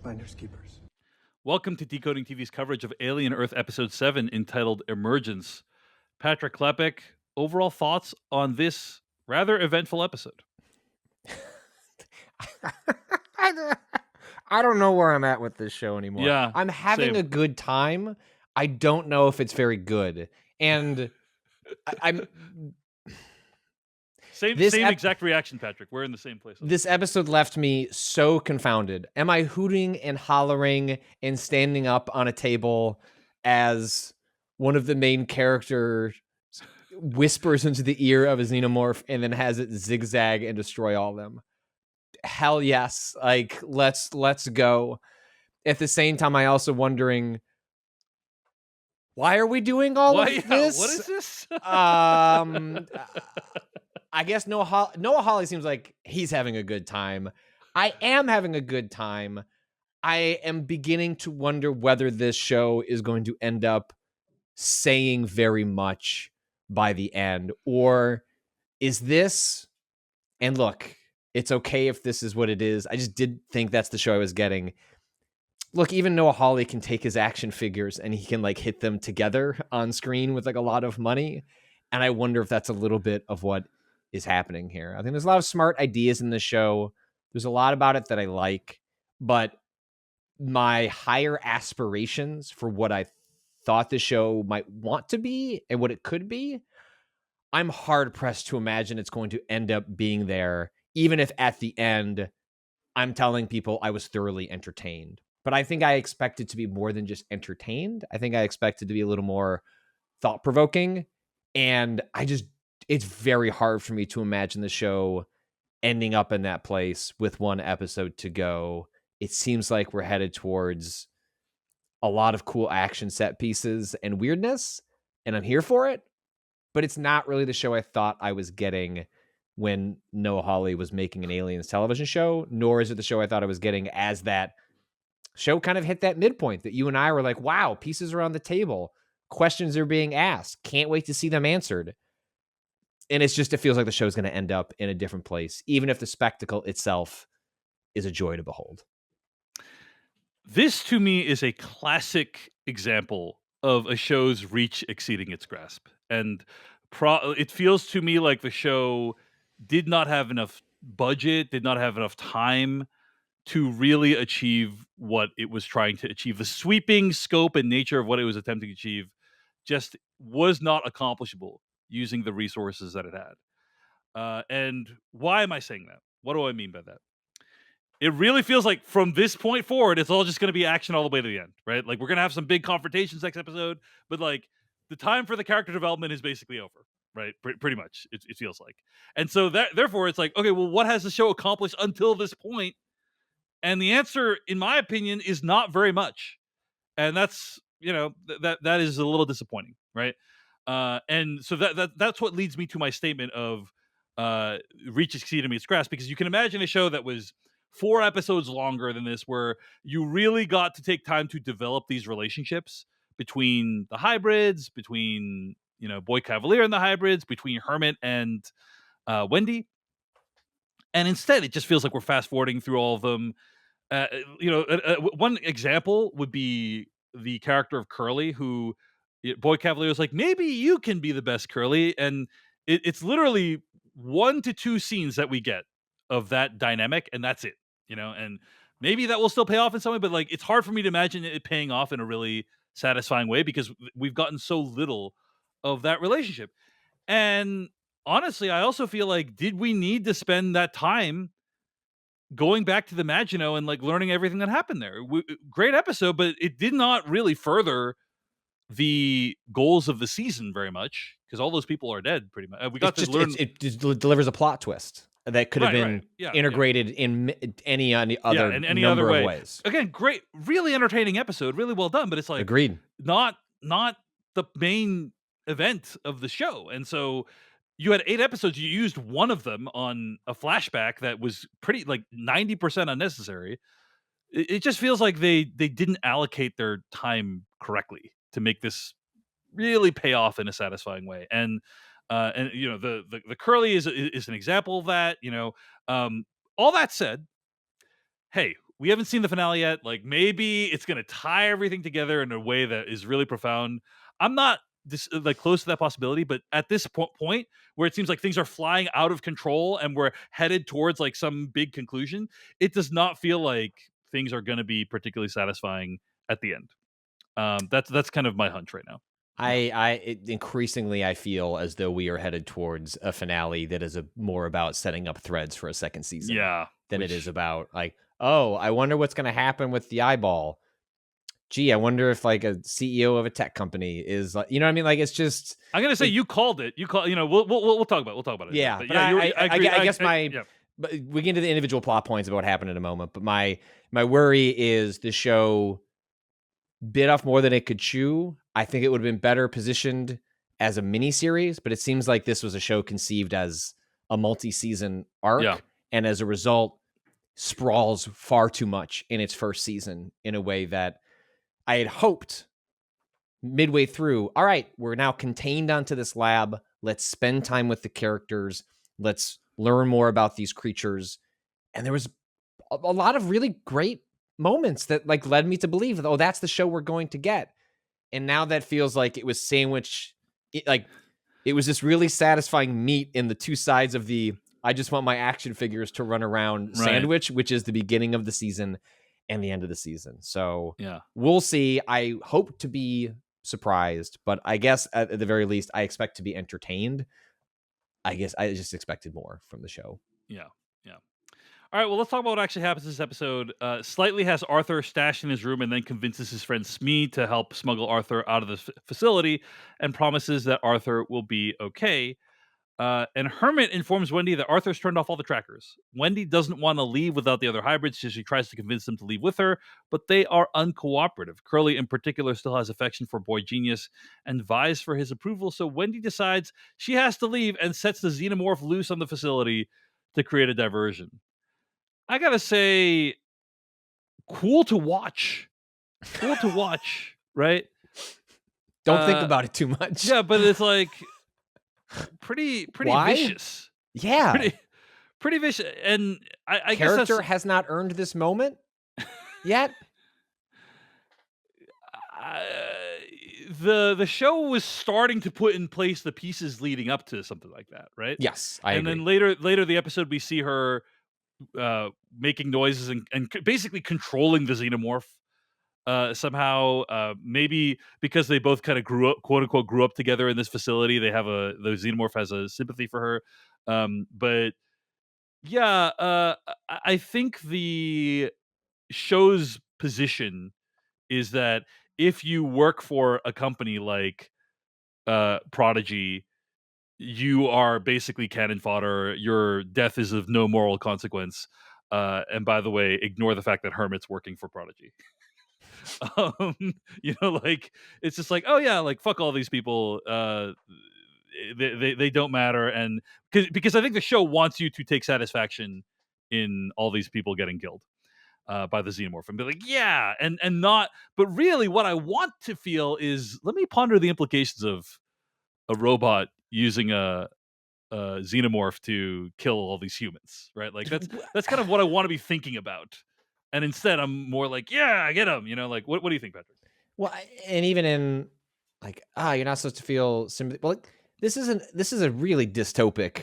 Finders keepers. Welcome to Decoding TV's coverage of Alien Earth Episode 7 entitled Emergence. Patrick Klepek, overall thoughts on this rather eventful episode? I don't know where I'm at with this show anymore. Yeah, I'm having same. a good time. I don't know if it's very good. And I'm Same This ep- exact reaction, Patrick. We're in the same place. this episode left me so confounded. Am I hooting and hollering and standing up on a table as one of the main characters whispers into the ear of a xenomorph and then has it zigzag and destroy all of them? Hell yes. Like, let's go. At the same time, I also wondering, why are we doing all of this? What is this? I guess Noah Hawley seems like he's having a good time. I am having a good time. I am beginning to wonder whether this show is going to end up saying very much by the end, or is this, and look, it's okay if this is what it is. I just did think that's the show I was getting. Look, even Noah Hawley can take his action figures and he can like hit them together on screen with like a lot of money. And I wonder if that's a little bit of what is happening here. I think there's a lot of smart ideas in the show. There's a lot about it that I like, but my higher aspirations for what I thought the show might want to be and what it could be, I'm hard pressed to imagine it's going to end up being there, even if at the end I'm telling people I was thoroughly entertained. But I think I expected to be more than just entertained. I think I expected to be a little more thought-provoking. And it's very hard for me to imagine the show ending up in that place with one episode to go. It seems like we're headed towards a lot of cool action set pieces and weirdness, and I'm here for it. But it's not really the show I thought I was getting when Noah Hawley was making an Aliens television show, nor is it the show I thought I was getting as that show kind of hit that midpoint that you and I were like, wow, pieces are on the table. Questions are being asked. Can't wait to see them answered. And it feels like the show's going to end up in a different place, even if the spectacle itself is a joy to behold. This, to me, is a classic example of a show's reach exceeding its grasp. And it feels to me like the show did not have enough budget, did not have enough time to really achieve what it was trying to achieve. The sweeping scope and nature of what it was attempting to achieve just was not accomplishable using the resources that it had. And why am I saying that? What do I mean by that? It really feels like from this point forward, it's all just going to be action all the way to the end, right? Like, we're going to have some big confrontations next episode, but like the time for the character development is basically over, right? Pretty much, it feels like. And so therefore, it's like, okay, well, what has the show accomplished until this point? And the answer, in my opinion, is not very much. And that's, that is a little disappointing, right? And so that's what leads me to my statement of reach exceeding its grasp, because you can imagine a show that was 4 episodes longer than this, where you really got to take time to develop these relationships between the hybrids, between, Boy Cavalier and the hybrids, between Hermit and Wendy. And instead, it just feels like we're fast forwarding through all of them. One example would be the character of Curly, who Boy Cavalier is like, maybe you can be the best, Curly. And it's literally 1 to 2 scenes that we get of that dynamic, and that's it, and maybe that will still pay off in some way, but like, it's hard for me to imagine it paying off in a really satisfying way because we've gotten so little of that relationship. And honestly, I also feel like, did we need to spend that time going back to the Maginot and like learning everything that happened there? Great episode, but it did not really further the goals of the season very much, because all those people are dead pretty much. We got to learn. It just delivers a plot twist that could have been integrated in any other number of ways. Again, great, really entertaining episode, really well done, but it's like, agreed, not the main event of the show. And so you had 8 episodes. You used 1 of them on a flashback that was pretty, like, 90% unnecessary. It just feels like they didn't allocate their time correctly to make this really pay off in a satisfying way. And the Curly is an example of that. All that said, hey, we haven't seen the finale yet. Like maybe it's gonna tie everything together in a way that is really profound. I'm not like close to that possibility, but at this point where it seems like things are flying out of control and we're headed towards like some big conclusion, it does not feel like things are going to be particularly satisfying at the end. That's kind of my hunch right now. Yeah, Increasingly I feel as though we are headed towards a finale that is more about setting up threads for a second season yeah. than it is Which about like, oh, I wonder what's going to happen with the eyeball. Gee, I wonder if like a CEO of a tech company is like, you know what I mean? Like it's just I'm gonna say it, you called it. You call. You know, we'll talk about it in a minute. yeah. But But yeah, I agree. I guess my Yeah, but we get into the individual plot points about what happened in a moment. But my worry is the show bit off more than it could chew. I think it would have been better positioned as a mini series, but it seems like this was a show conceived as a multi-season yeah, arc, and as a result, sprawls far too much in its first season in a way that I had hoped midway through. All right, we're now contained onto this lab. Let's spend time with the characters. Let's learn more about these creatures. And there was a lot of really great moments that like led me to believe, oh, that's the show we're going to get. And now that feels like it was sandwiched, like it was this really satisfying meat in the two sides of the I just want my action figures to run around right. sandwich, which is the beginning of the season and the end of the season. So Yeah, we'll see. I hope to be surprised, but I guess at the very least, I expect to be entertained. I guess I just expected more from the show. yeah, yeah. All right, well, let's talk about what actually happens in this episode. Slightly has Arthur stashed in his room and then convinces his friend Smee to help smuggle Arthur out of the facility and promises that Arthur will be okay. And Hermit informs Wendy that Arthur's turned off all the trackers. Wendy doesn't want to leave without the other hybrids, so she tries to convince them to leave with her, but they are uncooperative. Curly, in particular, still has affection for Boy Genius and vies for his approval, so Wendy decides she has to leave and sets the Xenomorph loose on the facility to create a diversion. I gotta say, cool to watch. Cool to watch, right? Don't think Uh, about it too much. yeah, but it's like pretty Why? vicious. Yeah. Pretty pretty vicious. And I guess that's Character has not earned this moment yet. uh, the show was starting to put in place the pieces leading up to something like that, right? Yes, I And then agree. later the episode we see her making noises and basically controlling the Xenomorph somehow. Maybe because they both kind of grew up, quote unquote, grew up together in this facility. The Xenomorph has a sympathy for her. But yeah, I think the show's position is that if you work for a company like Prodigy, you are basically cannon fodder. Your death is of no moral consequence. And by the way, ignore the fact that Hermit's working for Prodigy. um, like it's just like, oh yeah, like fuck all these people. They don't matter, and because I think the show wants you to take satisfaction in all these people getting killed by the Xenomorph and be like, yeah, and not. But really, what I want to feel is, let me ponder the implications of a robot using a Xenomorph to kill all these humans, right? Like that's kind of what I want to be thinking about. And instead, I'm more like, yeah, get them. Like what do you think, Patrick? Well, and even in like, you're not supposed to feel sympathy. Well, this is a really dystopic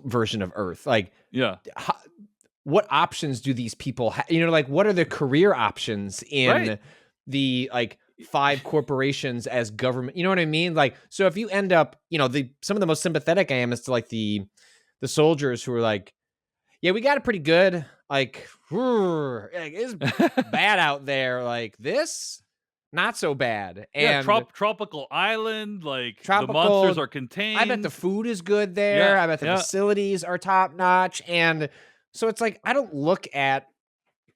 version of Earth. Like, Yeah, how, what options do these people have? Like, what are the career options right. in the like five corporations as government? You know what I mean? Like, so if you end up, some of the most sympathetic I am is to like the soldiers who are like, yeah, we got it pretty good. Like, it's bad out there. Like this, not so bad. Yeah, And tropical island, like the monsters tropical, are I bet the contained. food is good there. Yeah, I bet the yeah, facilities are top notch. And so it's like, I don't look at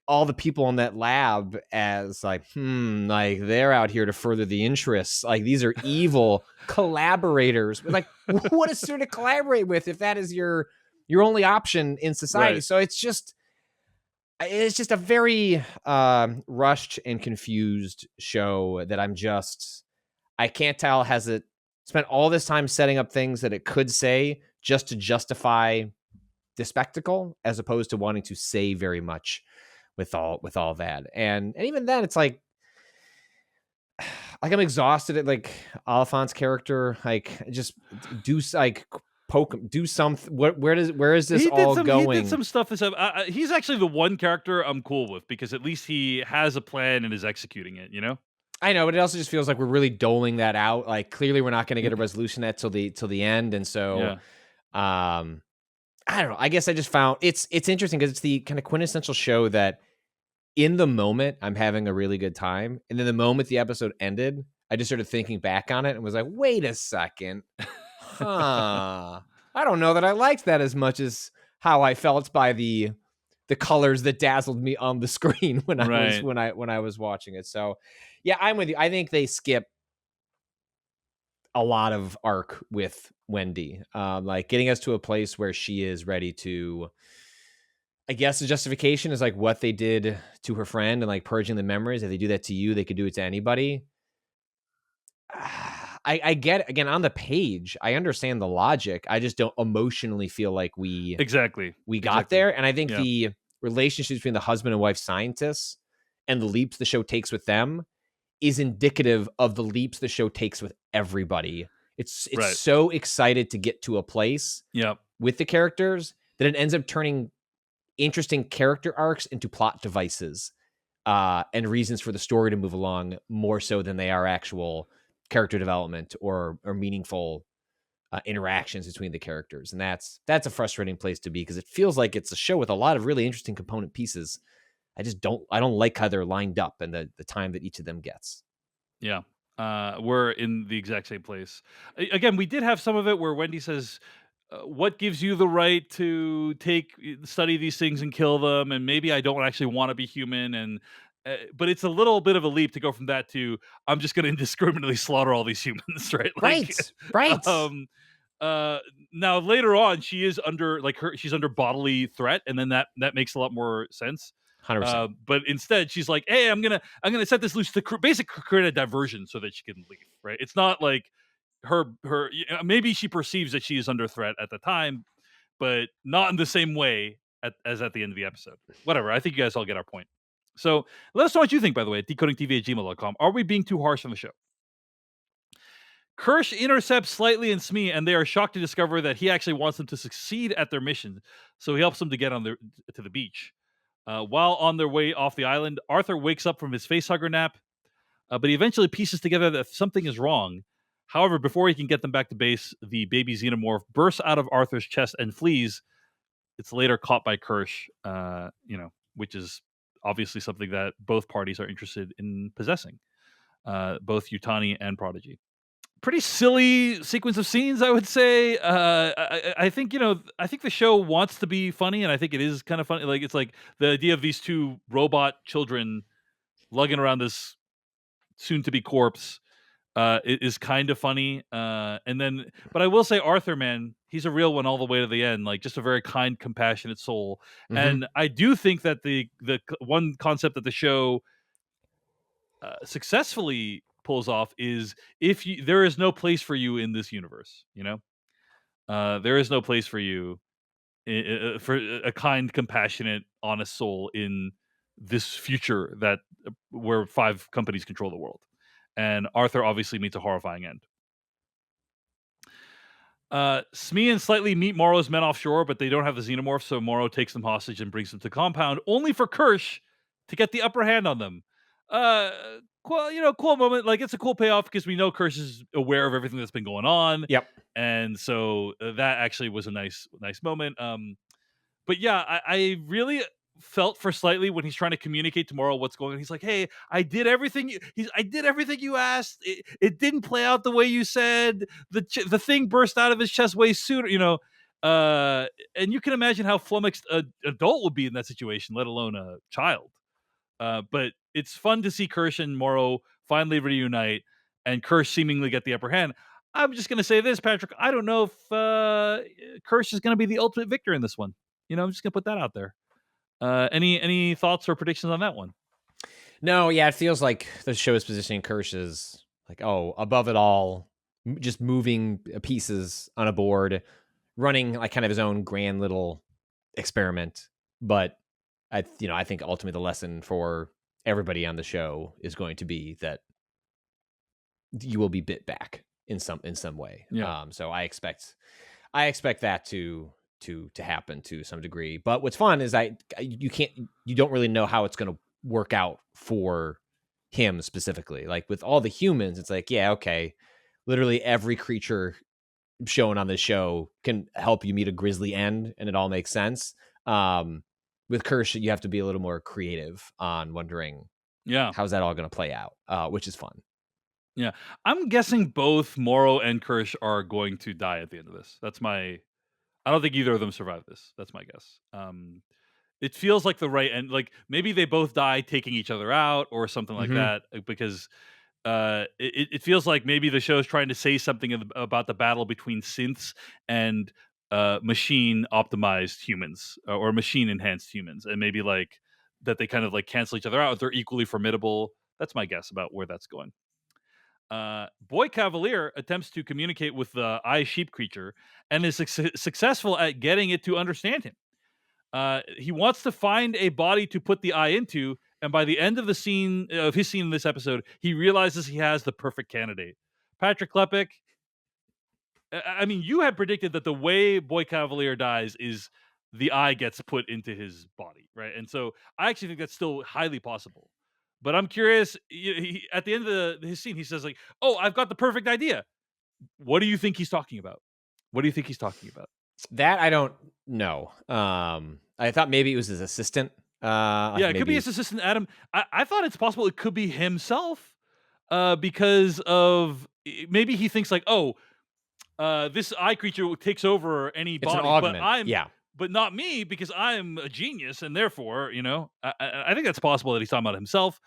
all the people in that lab as like, like they're out here to further the interests. Like these are evil collaborators. Like, what is there to collaborate with if that is your only option in society? right. So it's just a very rushed and confused show that I can't tell, has it spent all this time setting up things that it could say just to justify the spectacle as opposed to wanting to say very much with all that. And even then, it's like I'm exhausted at like Oliphant's character. Like just like poke him, do something. Where is this all He did going? some stuff this he's actually the one character I'm cool with because at least he has a plan and is executing it, you know? I know, but it also just feels like we're really doling that out. Like clearly we're not going to get a resolution that till the end. And so Yeah. um I don't know. I guess I just found it's interesting because it's the kind of quintessential show that in the moment I'm having a really good time. And then the moment the episode ended, I just started thinking back on it and was like, wait a second. Huh. I don't know that I liked that as much as how I felt by the colors that dazzled me on the screen Right. when I was watching it. So yeah, I'm with you. I think they skip a lot of arc with Wendy. Like getting us to a place where she is ready to, I guess the justification is like what they did to her friend and like purging the memories. If they do that to you, they could do it to anybody. I get again on the page. I understand the logic. I just don't emotionally feel like Exactly. we got Exactly. there. And I think Yeah. the relationship between the husband and wife scientists and the leaps the show takes with them is indicative of the leaps the show takes with everybody. It's Right. so excited to get to a place Yeah. with the characters that it ends up turning interesting character arcs into plot devices and reasons for the story to move along more so than they are actual character development or meaningful interactions between the characters. And that's a frustrating place to be because it feels like it's a show with a lot of really interesting component pieces. I don't like how they're lined up and the time that each of them gets. Yeah. We're in the exact same place. Again, we did have some of it where Wendy says, "What gives you the right to study these things and kill them?" And maybe I don't actually want to be human. And but it's a little bit of a leap to go from that to I'm just going to indiscriminately slaughter all these humans, right? Like, Right. Right. um, uh, now later on, she is under she's under bodily threat, and then that makes a lot more sense. 100%. But instead, she's like, "Hey, I'm gonna set this loose to basically create a diversion so that she can leave." Right? It's not like maybe she perceives that she is under threat at the time, but not in the same way as at the end of the episode. Whatever. I think you guys all get our point. So let us know what you think, by the way, at decodingtv@gmail.com. Are we being too harsh on the show? Kirsch intercepts Slightly and Smee, and they are shocked to discover that he actually wants them to succeed at their mission. So he helps them to get to the beach. While on their way off the island, Arthur wakes up from his facehugger nap, but he eventually pieces together that something is wrong. However, before he can get them back to base, the baby xenomorph bursts out of Arthur's chest and flees. It's later caught by Kirsch, which is obviously something that both parties are interested in possessing, both Utani and Prodigy. Pretty silly sequence of scenes, I would say. I think I think the show wants to be funny, and I think it is kind of funny. Like it's like the idea of these two robot children lugging around this soon-to-be corpse is kind of funny. But I will say, Arthur, man, he's a real one all the way to the end. Like just a very kind, compassionate soul. Mm-hmm. And I do think that one concept that the show successfully pulls off is there is no place for you in this universe. There is no place for you for a kind, compassionate, honest soul in this future where five companies control the world. And Arthur obviously meets a horrifying end. Smee and Slightly meet Morrow's men offshore, but they don't have the xenomorph, so Morrow takes them hostage and brings them to the compound, only for Kirsch to get the upper hand on them. Uh, cool moment. Like it's a cool payoff because we know Kirsch is aware of everything that's been going on, Yep. and so that actually was a nice moment. But yeah, I really felt for Slightly when he's trying to communicate to Morrow what's going on. He's like, "Hey, I did everything you asked. It didn't play out the way you said. The thing burst out of his chest way sooner, and you can imagine how flummoxed an adult would be in that situation, let alone a child. But it's fun to see Kirsch and Morrow finally reunite, and Kirsch seemingly get the upper hand. I'm just going to say this, Patrick. I don't know if Kirsch is going to be the ultimate victor in this one. I'm just gonna put that out there. Any thoughts or predictions on that one? No, yeah, it feels like the show is positioning Kirsch as like, oh, above it all, just moving pieces on a board, running like kind of his own grand little experiment. But I think ultimately the lesson for everybody on the show is going to be that you will be bit back in some way. Yeah. So I expect that to happen to some degree. But what's fun is you don't really know how it's going to work out for him specifically. Like with all the humans, it's like, yeah, okay, literally every creature shown on this show can help you meet a grisly end, and it all makes sense. With Kirsch, you have to be a little more creative on wondering Yeah. how's that all going to play out, which is fun. Yeah. I'm guessing both Morrow and Kirsch are going to die at the end of this. I don't think either of them survive this. That's my guess. It feels like the right end. Like maybe they both die taking each other out or something like Hmm. that. Because it feels like maybe the show's trying to say something about the battle between synths and machine optimized humans or machine enhanced humans, and maybe like that they kind of like cancel each other out. They're equally formidable. That's my guess about where that's going. Boy Cavalier attempts to communicate with the eye sheep creature and is successful at getting it to understand him. He wants to find a body to put the eye into, and by the end of his scene in this episode, he realizes he has the perfect candidate. Patrick Klepek. I mean, you had predicted that the way Boy Cavalier dies is the eye gets put into his body, right? And so I actually think that's still highly possible. But I'm curious. At the end of his scene, he says like, "Oh, I've got the perfect idea." What do you think he's talking about? What do you think he's talking about? That I don't know. I thought maybe it was his assistant. Yeah, Like it could be maybe his assistant Adam. I thought it's possible it could be himself, because of maybe he thinks like, oh, this eye creature takes over any it's an body, augment. Yeah, but not me because I'm a genius, and therefore, I think that's possible that he's talking about himself.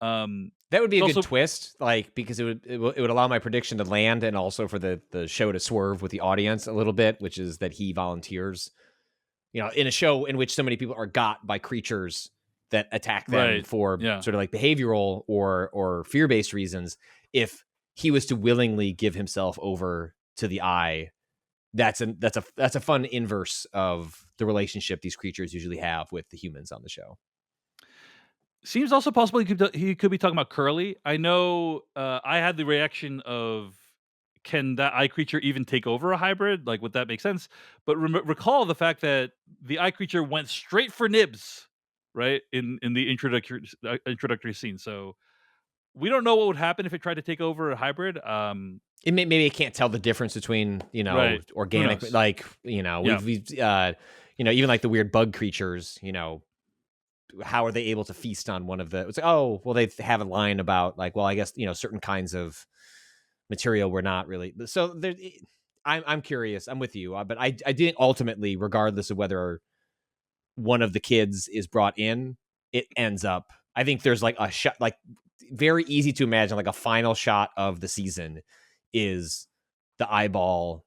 that would be It's a good also twist. Like because it would allow my prediction to land, and also for the show to swerve with the audience a little bit, which is that he volunteers. In a show in which so many people are got by creatures that attack them right. for Yeah. sort of like behavioral or fear-based reasons, if he was to willingly give himself over to the eye, that's a fun inverse of the relationship these creatures usually have with the humans on the show. Seems also possible he could be talking about Curly. I know, I had the reaction of, can that eye creature even take over a hybrid? Like, would that make sense? But recall the fact that the eye creature went straight for Nibs, right? In the introductory scene. So we don't know what would happen if it tried to take over a hybrid. Maybe it can't tell the difference between Right. Who organic, knows? like Yeah. even like the weird bug creatures. How are they able to feast on one of the it's like, oh well, they have a line about like, well, I guess certain kinds of material were not really so there. I'm curious, I'm with you, but I didn't ultimately, regardless of whether one of the kids is brought in, it ends up, I think there's like a shot, like very easy to imagine, like a final shot of the season is the eyeball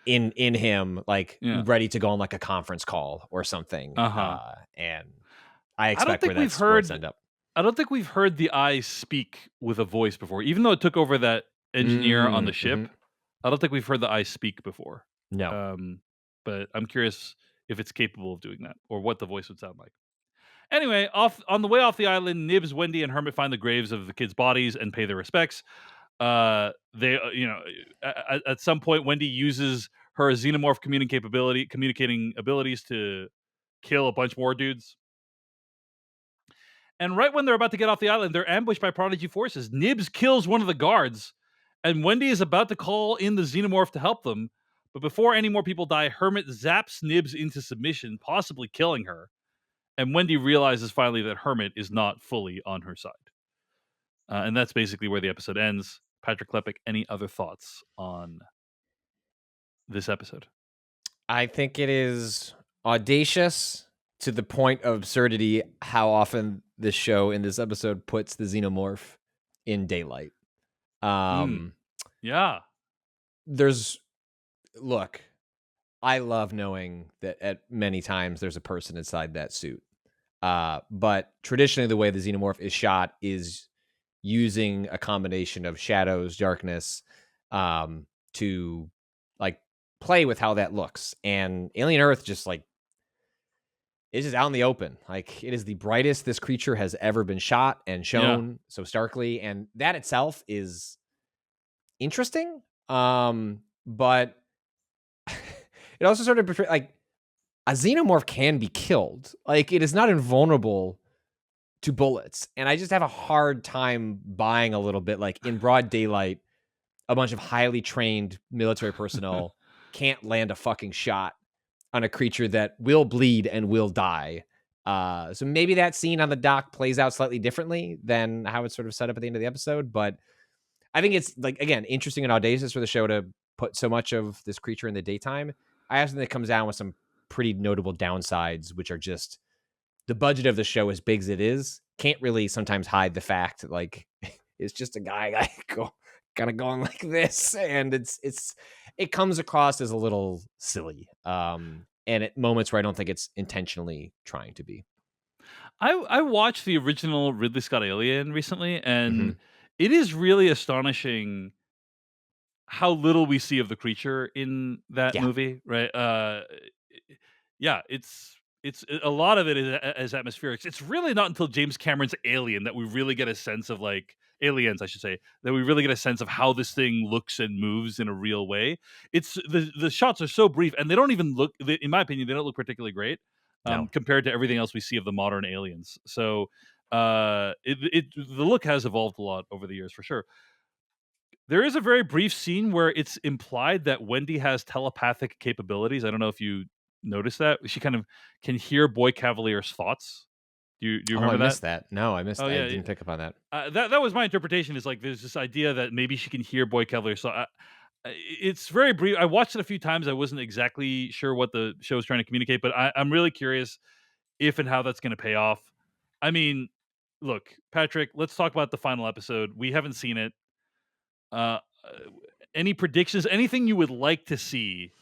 in him, like Yeah. ready to go on like a conference call or something, Uh-huh. and I I don't expect think we've where it's heard end up. I don't think we've heard the eye speak with a voice before. Even though it took over that engineer on the Mhm. ship, I don't think we've heard the eye speak before. No. Um, but I'm curious if it's capable of doing that or what the voice would sound like. Anyway, off on the way off the island, Nibs, Wendy, and Hermit find the graves of the kids' bodies and pay their respects. They, at some point, Wendy uses her xenomorph communicating abilities to kill a bunch more dudes. And right when they're about to get off the island, they're ambushed by Prodigy forces. Nibs kills one of the guards, and Wendy is about to call in the xenomorph to help them. But before any more people die, Hermit zaps Nibs into submission, possibly killing her. And Wendy realizes finally that Hermit is not fully on her side. And that's basically where the episode ends. Patrick Klepek, any other thoughts on this episode? I think it is audacious to the point of absurdity how often this show in this episode puts the xenomorph in daylight. Mm, Um, yeah. there's look, I love knowing that at many times there's a person inside that suit. But traditionally, the way the xenomorph is shot is using a combination of shadows, darkness, to like play with how that looks. And Alien Earth just like it's just out in the open. Like, it is the brightest this creature has ever been shot and Yeah. shown so starkly, and that itself is interesting. But it also sort of like a xenomorph can be killed. Like, it is not invulnerable to bullets, and I just have a hard time buying a little bit like in broad daylight, a bunch of highly trained military personnel can't land a fucking shot on a creature that will bleed and will die. So maybe that scene on the dock plays out slightly differently than how it's sort of set up at the end of the episode. But I think it's, like, again, interesting and audacious for the show to put so much of this creature in the daytime. I also think it comes down with some pretty notable downsides, which are just the budget of the show, as big as it is, can't really sometimes hide the fact that, like, it's just a guy kind of going like this, and it comes across as a little silly, and at moments where I don't think it's intentionally trying to be. I watched the original Ridley Scott Alien recently, and Mhm. it is really astonishing how little we see of the creature in that Yeah. movie, right? Yeah, it's a lot of it is atmospheric. It's really not until James Cameron's Alien that we really get a sense of, like, Aliens, I should say, that we really get a sense of how this thing looks and moves in a real way. It's the shots are so brief, and they don't even look, in my opinion, they don't look particularly great No. compared to everything else we see of the modern aliens. So the look has evolved a lot over the years for sure. There is a very brief scene where it's implied that Wendy has telepathic capabilities. I don't know if you noticed that. She kind of can hear Boy Cavalier's thoughts. Do you Oh, I remember that? missed that. No, Oh I yeah, didn't pick up on that. that was my interpretation. Is like there's this idea that maybe she can hear Boy Cavalier. So it's very brief. I watched it a few times. I wasn't exactly sure what the show was trying to communicate, but I'm really curious if and how that's going to pay off. I mean, look, Patrick, let's talk about the final episode. We haven't seen it. Uh, any predictions? Anything you would like to see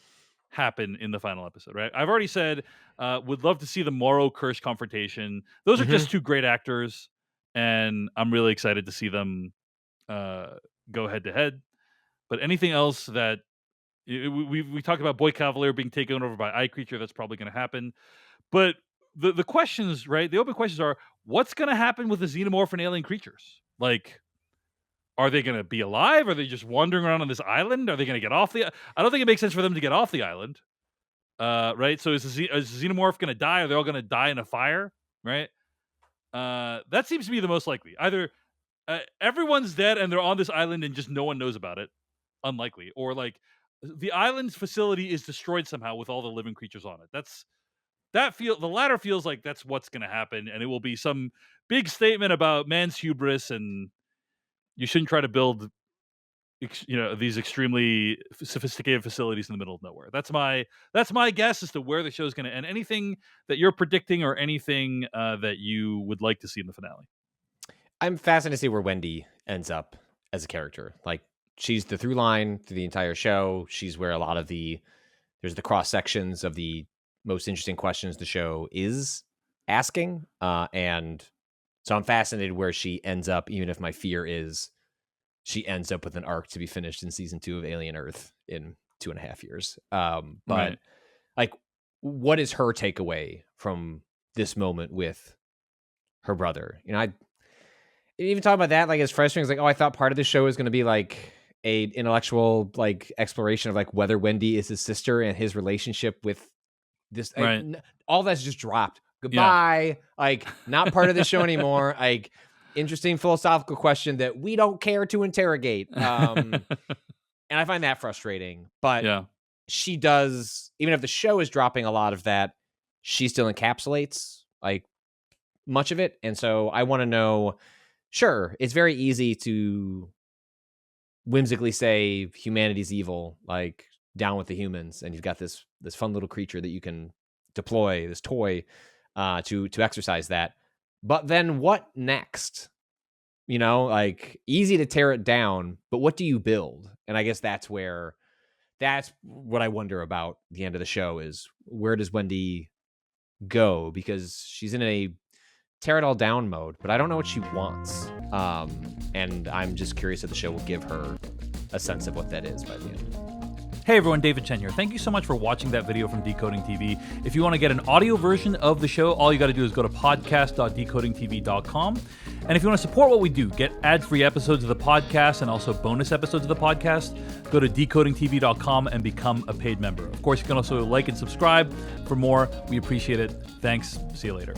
happen in the final episode? Right? I've already said would love to see the Morrow Kirsch confrontation. Those are Mhm. just two great actors, and I'm really excited to see them go head to head. But anything else that we talked about Boy Cavalier being taken over by Eye Creature, that's probably going to happen. But the questions, right? The open questions are: what's going to happen with the xenomorph and alien creatures? Like, are they gonna be alive? Are they just wandering around on this island? Are they gonna get off the I don't think it makes sense for them to get off the island. Right? So is the xenomorph gonna die? Are they all gonna die in a fire? Right? That seems to be the most likely. Either everyone's dead and they're on this island and just no one knows about it. Unlikely. Or like the island's facility is destroyed somehow with all the living creatures on it. The latter feels like that's what's gonna happen, and it will be some big statement about man's hubris and you shouldn't try to build these extremely sophisticated facilities in the middle of nowhere. That's my guess as to where the show's going to end. Anything that you're predicting or anything that you would like to see in the finale? I'm fascinated to see where Wendy ends up as a character. Like, she's the through line through the entire show. She's where a lot of there's the cross sections of the most interesting questions the show is asking. And so I'm fascinated where she ends up, even if my fear is she ends up with an arc to be finished in season 2 of Alien Earth in 2.5 years. But Right. like, what is her takeaway from this moment with her brother? I even talk about that, like, it's frustrating. It's like, oh, I thought part of the show was going to be like a intellectual, like, exploration of like whether Wendy is his sister and his relationship with this. Right. All that's just dropped. Yeah. Goodbye. Like, not part of the show anymore. Like, interesting philosophical question that we don't care to interrogate. And I find that frustrating. But Yeah. she does, even if the show is dropping a lot of that, she still encapsulates like much of it. And so I want to know. Sure, it's very easy to whimsically say humanity's evil, like, down with the humans, and you've got this fun little creature that you can deploy, this toy, to exercise that. But then what next? Like, easy to tear it down, but what do you build? And I guess that's what I wonder about the end of the show is, where does Wendy go? Because she's in a tear it all down mode, but I don't know what she wants. And I'm just curious if the show will give her a sense of what that is by the end. Hey everyone, David Chen here. Thank you so much for watching that video from Decoding TV. If you want to get an audio version of the show, all you got to do is go to podcast.decodingtv.com. And if you want to support what we do, get ad-free episodes of the podcast and also bonus episodes of the podcast, go to decodingtv.com and become a paid member. Of course, you can also like and subscribe for more. We appreciate it. Thanks. See you later.